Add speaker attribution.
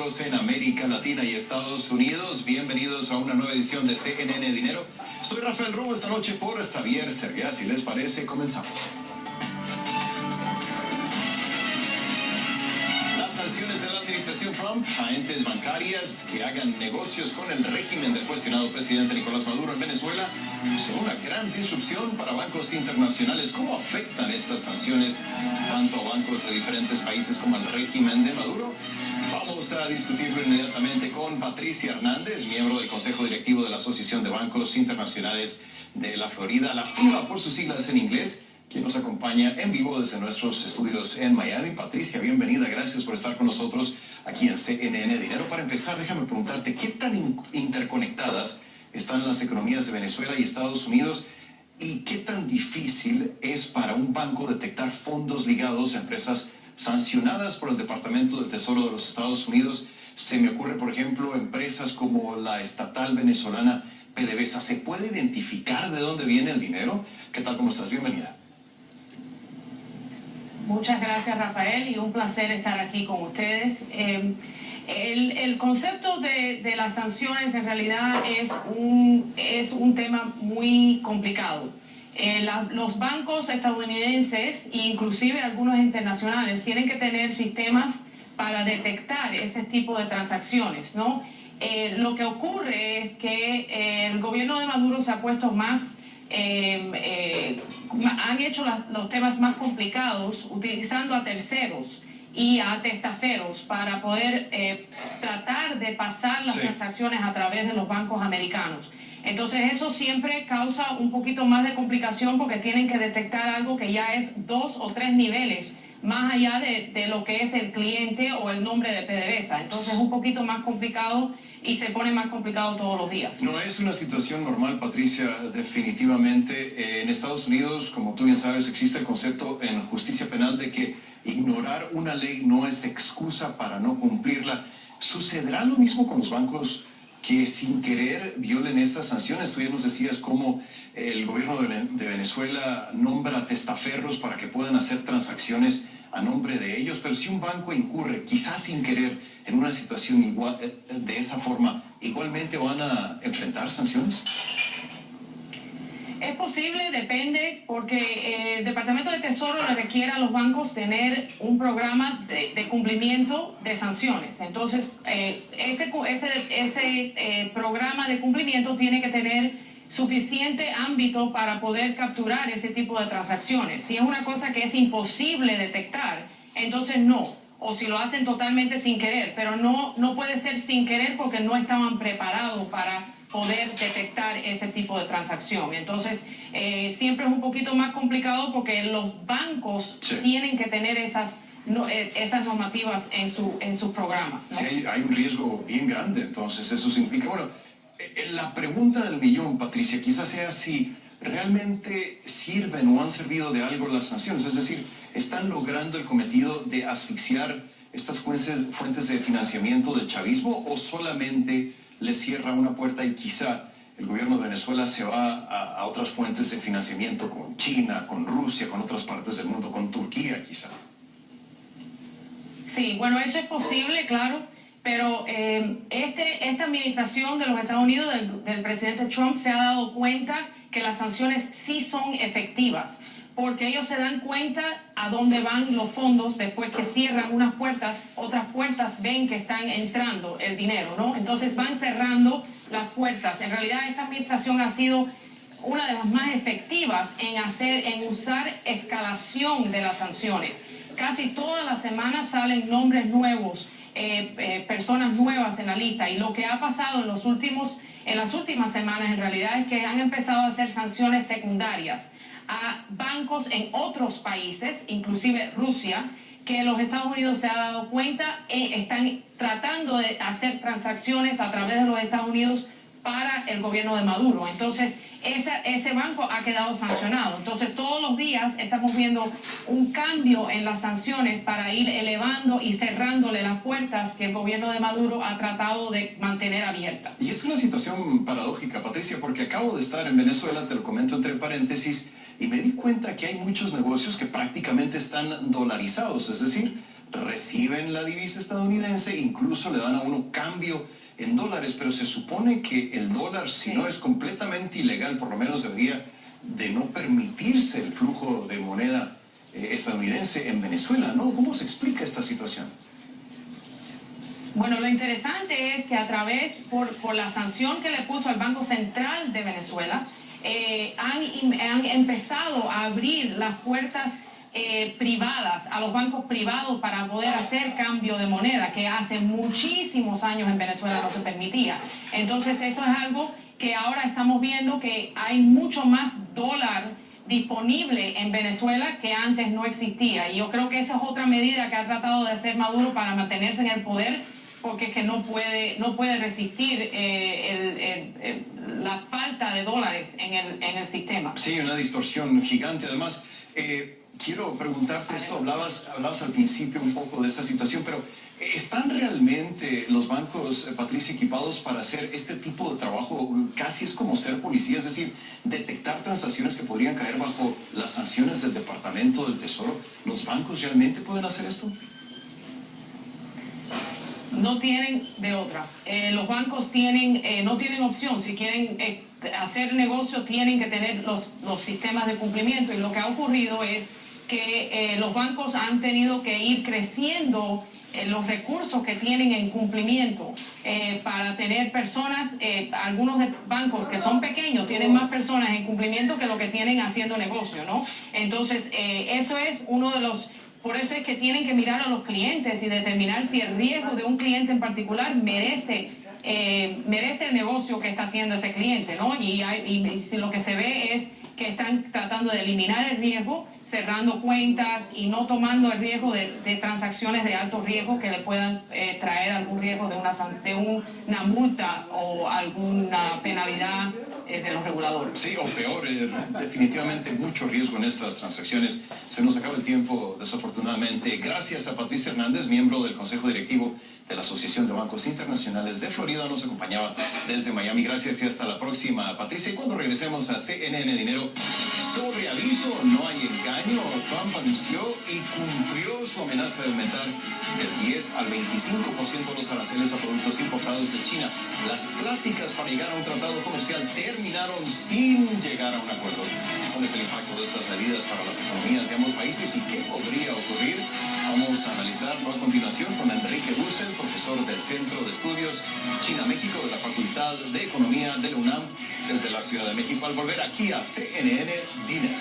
Speaker 1: bancos en América Latina y Estados Unidos. Bienvenidos a una nueva edición de CNN Dinero. Soy Rafael Romo, esta noche por Xavier Serguía. Si les parece, comenzamos. Las sanciones de la administración Trump a entes bancarias que hagan negocios con el régimen del cuestionado presidente Nicolás Maduro en Venezuela son una gran disrupción para bancos internacionales. ¿Cómo afectan estas sanciones tanto a bancos de diferentes países como al régimen de Maduro? Vamos a discutirlo inmediatamente con Patricia Hernández, miembro del Consejo Directivo de la Asociación de Bancos Internacionales de la Florida, la FIBA por sus siglas en inglés, quien nos acompaña en vivo desde nuestros estudios en Miami. Patricia, bienvenida, gracias por estar con nosotros aquí en CNN Dinero. Para empezar, déjame preguntarte, ¿qué tan interconectadas están las economías de Venezuela y Estados Unidos? ¿Y qué tan difícil es para un banco detectar fondos ligados a empresas sancionadas por el Departamento del Tesoro de los Estados Unidos? Se me ocurre, por ejemplo, empresas como la estatal venezolana PDVSA. ¿Se puede identificar de dónde viene el dinero? ¿Qué tal? ¿Cómo estás? Bienvenida.
Speaker 2: Muchas gracias, Rafael, y un placer estar aquí con ustedes. El concepto de las sanciones en realidad es un tema muy complicado. Los bancos estadounidenses, inclusive algunos internacionales, tienen que tener sistemas para detectar ese tipo de transacciones, ¿no? Lo que ocurre es que el gobierno de Maduro se ha puesto más... han hecho los temas más complicados utilizando a terceros y a testaferos para poder tratar de pasar las transacciones a través de los bancos americanos. Entonces eso siempre causa un poquito más de complicación porque tienen que detectar algo que ya es 2 o 3 niveles más allá de lo que es el cliente o el nombre de PDVSA. Entonces es un poquito más complicado y se pone más complicado todos los días.
Speaker 1: No es una situación normal, Patricia, definitivamente. En Estados Unidos, como tú bien sabes, existe el concepto en justicia penal de que ignorar una ley no es excusa para no cumplirla. ¿Sucederá lo mismo con los bancos que sin querer violen estas sanciones? Tú ya nos decías cómo el gobierno de Venezuela nombra testaferros para que puedan hacer transacciones a nombre de ellos, pero si un banco incurre, quizás sin querer, en una situación igual, de esa forma, ¿igualmente van a enfrentar sanciones?
Speaker 2: Es posible, depende, porque el Departamento de Tesoro le requiere a los bancos tener un programa de cumplimiento de sanciones. Entonces, ese programa de cumplimiento tiene que tener suficiente ámbito para poder capturar ese tipo de transacciones. Si es una cosa que es imposible detectar, entonces no. O si lo hacen totalmente sin querer, pero no puede ser sin querer porque no estaban preparados para poder detectar ese tipo de transacción. Entonces, siempre es un poquito más complicado porque los bancos tienen que tener esas normativas en sus programas, ¿no?
Speaker 1: Sí, hay un riesgo bien grande, entonces eso significa... Bueno, la pregunta del millón, Patricia, quizás sea si realmente sirven o han servido de algo las sanciones. Es decir, ¿están logrando el cometido de asfixiar estas fuentes de financiamiento del chavismo o solamente les cierra una puerta y quizá el gobierno de Venezuela se va a otras fuentes de financiamiento con China, con Rusia, con otras partes del mundo, con Turquía quizá?
Speaker 2: Sí, bueno, eso es posible, claro. Pero esta administración de los Estados Unidos, del presidente Trump, se ha dado cuenta que las sanciones sí son efectivas, porque ellos se dan cuenta a dónde van los fondos después que cierran unas puertas, otras puertas ven que están entrando el dinero, ¿no? Entonces van cerrando las puertas. En realidad esta administración ha sido una de las más efectivas en usar escalación de las sanciones. Casi todas las semanas salen nombres nuevos, personas nuevas en la lista, y lo que ha pasado en las últimas semanas en realidad es que han empezado a hacer sanciones secundarias a bancos en otros países, inclusive Rusia, que los Estados Unidos se ha dado cuenta, están tratando de hacer transacciones a través de los Estados Unidos para el gobierno de Maduro. Entonces, ese banco ha quedado sancionado. Entonces, todos los días estamos viendo un cambio en las sanciones para ir elevando y cerrándole las puertas que el gobierno de Maduro ha tratado de mantener abiertas.
Speaker 1: Y es una situación paradójica, Patricia, porque acabo de estar en Venezuela, te lo comento entre paréntesis, y me di cuenta que hay muchos negocios que prácticamente están dolarizados, es decir, reciben la divisa estadounidense, incluso le dan a uno cambio en dólares, pero se supone que el dólar, si no es completamente ilegal, por lo menos debería de no permitirse el flujo de moneda estadounidense en Venezuela, ¿no? ¿Cómo se explica esta situación?
Speaker 2: Bueno, lo interesante es que a través, por la sanción que le puso el Banco Central de Venezuela, han empezado a abrir las puertas privadas, a los bancos privados para poder hacer cambio de moneda, que hace muchísimos años en Venezuela no se permitía. Entonces eso es algo que ahora estamos viendo, que hay mucho más dólar disponible en Venezuela que antes no existía. Y yo creo que esa es otra medida que ha tratado de hacer Maduro para mantenerse en el poder, porque es que no puede resistir la falta de dólares en el sistema.
Speaker 1: Sí, una distorsión gigante. Además, quiero preguntarte esto, hablabas al principio un poco de esta situación, pero ¿están realmente los bancos, Patricia, equipados para hacer este tipo de trabajo? Casi es como ser policía, es decir, detectar transacciones que podrían caer bajo las sanciones del Departamento del Tesoro. ¿Los bancos realmente pueden hacer esto?
Speaker 2: No tienen de otra. Los bancos no tienen opción. Si quieren hacer negocio, tienen que tener los sistemas de cumplimiento. Y lo que ha ocurrido es que los bancos han tenido que ir creciendo los recursos que tienen en cumplimiento para tener personas. Algunos bancos que son pequeños tienen más personas en cumplimiento que lo que tienen haciendo negocio, ¿no? Entonces, eso es uno de los... Por eso es que tienen que mirar a los clientes y determinar si el riesgo de un cliente en particular merece el negocio que está haciendo ese cliente, ¿no? Y si lo que se ve es que están tratando de eliminar el riesgo, cerrando cuentas y no tomando el riesgo de transacciones de alto riesgo que le puedan traer algún riesgo de una multa o alguna penalidad de los reguladores.
Speaker 1: Sí, o peor, definitivamente mucho riesgo en estas transacciones. Se nos acaba el tiempo, desafortunadamente. Gracias a Patricia Hernández, miembro del Consejo Directivo de la Asociación de Bancos Internacionales de Florida, nos acompañaba desde Miami. Gracias y hasta la próxima, Patricia. Y cuando regresemos a CNN Dinero, sobre aviso, no hay engaño. Trump anunció y cumplió su amenaza de aumentar del 10 al 25% los aranceles a productos importados de China. Las pláticas para llegar a un tratado comercial terminaron sin llegar a un acuerdo. ¿Cuál es el impacto de estas medidas para las economías de ambos países y qué podría ocurrir? Vamos a analizarlo a continuación con Enrique Dussel, profesor del Centro de Estudios China-México de la Facultad de Economía de la UNAM, desde la Ciudad de México, al volver aquí a CNN Dinero.